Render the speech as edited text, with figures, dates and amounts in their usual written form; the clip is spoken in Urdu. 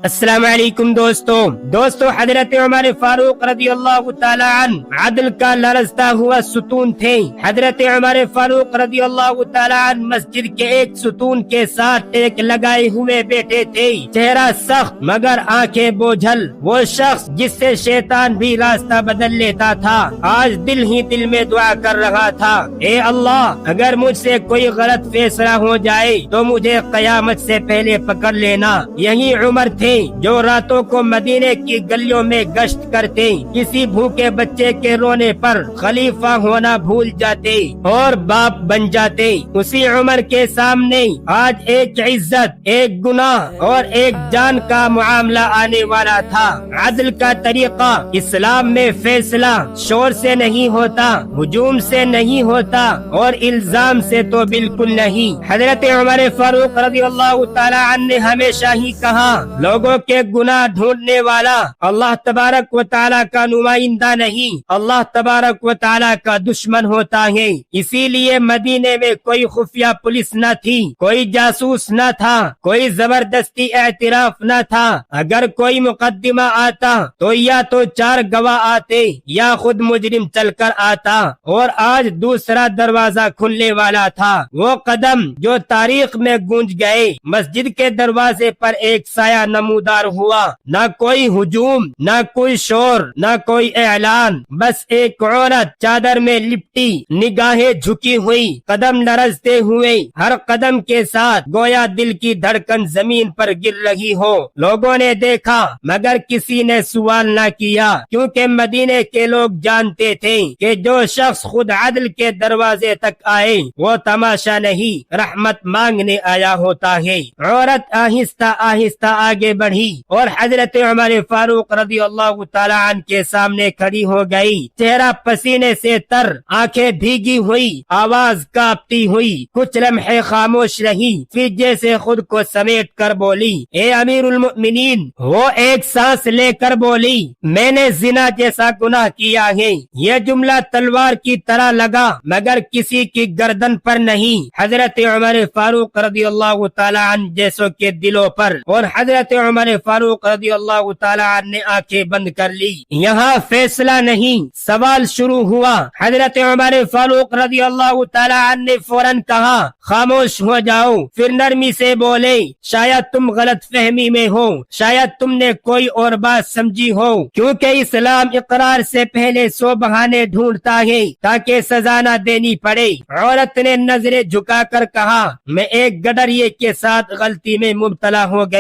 السلام علیکم دوستو حضرت عمر فاروق رضی اللہ تعالی عنہ عدل کا لرزتا ہوا ستون تھے۔ حضرت عمر فاروق رضی اللہ تعالی عنہ مسجد کے ایک ستون کے ساتھ ٹیک لگائے ہوئے بیٹھے تھے، چہرہ سخت مگر آنکھیں بوجھل، وہ شخص جس سے شیطان بھی راستہ بدل لیتا تھا آج دل ہی دل میں دعا کر رہا تھا، اے اللہ اگر مجھ سے کوئی غلط فیصلہ ہو جائے تو مجھے قیامت سے پہلے پکڑ لینا۔ یہی عمر تھے جو راتوں کو مدینے کی گلیوں میں گشت کرتے، کسی بھوکے بچے کے رونے پر خلیفہ ہونا بھول جاتے اور باپ بن جاتے۔ اسی عمر کے سامنے آج ایک عزت، ایک گناہ اور ایک جان کا معاملہ آنے والا تھا۔ عدل کا طریقہ اسلام میں فیصلہ شور سے نہیں ہوتا، ہجوم سے نہیں ہوتا اور الزام سے تو بالکل نہیں۔ حضرت عمر فاروق رضی اللہ تعالی عنہ نے ہمیشہ ہی کہا، لوگوں کے گناہ ڈھونڈنے والا اللہ تبارک و تعالی کا نمائندہ نہیں، اللہ تبارک و تعالی کا دشمن ہوتا ہے۔ اسی لیے مدینے میں کوئی خفیہ پولیس نہ تھی، کوئی جاسوس نہ تھا، کوئی زبردستی اعتراف نہ تھا۔ اگر کوئی مقدمہ آتا تو یا تو 4 گواہ آتے یا خود مجرم چل کر آتا، اور آج دوسرا دروازہ کھلنے والا تھا، وہ قدم جو تاریخ میں گونج گئے۔ مسجد کے دروازے پر ایک سایہ نمودار ہوا، نہ کوئی ہجوم، نہ کوئی شور، نہ کوئی اعلان، بس ایک عورت چادر میں لپٹی، نگاہیں جھکی ہوئی، قدم لرزتے ہوئے، ہر قدم کے ساتھ گویا دل کی دھڑکن زمین پر گر رہی ہو۔ لوگوں نے دیکھا مگر کسی نے سوال نہ کیا، کیونکہ مدینے کے لوگ جانتے تھے کہ جو شخص خود عدل کے دروازے تک آئے وہ تماشا نہیں رحمت مانگنے آیا ہوتا ہے۔ عورت آہستہ آہستہ آگے بڑھی اور حضرت عمر فاروق رضی اللہ تعالی عنہ کے سامنے کھڑی ہو گئی، چہرہ پسینے سے تر، آنکھیں بھیگی ہوئی، آواز کانپتی ہوئی، کچھ لمحے خاموش رہی، پھر جیسے خود کو سمیٹ کر بولی، اے امیر المؤمنین۔ وہ ایک سانس لے کر بولی، میں نے زنا جیسا گناہ کیا ہے۔ یہ جملہ تلوار کی طرح لگا مگر کسی کی گردن پر نہیں، حضرت عمر فاروق رضی اللہ تعالی عنہ جیسوں کے دلوں پر، اور حضرت عمر فاروق رضی اللہ تعالی عنہ نے آنکھیں بند کر لی۔ یہاں فیصلہ نہیں، سوال شروع ہوا۔ حضرت عمر فاروق رضی اللہ تعالی عنہ نے فوراً کہا، خاموش ہو جاؤ، پھر نرمی سے بولے، شاید تم غلط فہمی میں ہو، شاید تم نے کوئی اور بات سمجھی ہو، کیونکہ اسلام اقرار سے پہلے 100 بہانے ڈھونڈتا ہے تاکہ سزا نہ دینی پڑے۔ عورت نے نظریں جھکا کر کہا، میں ایک گڈریے کے ساتھ غلطی میں مبتلا ہو گئی۔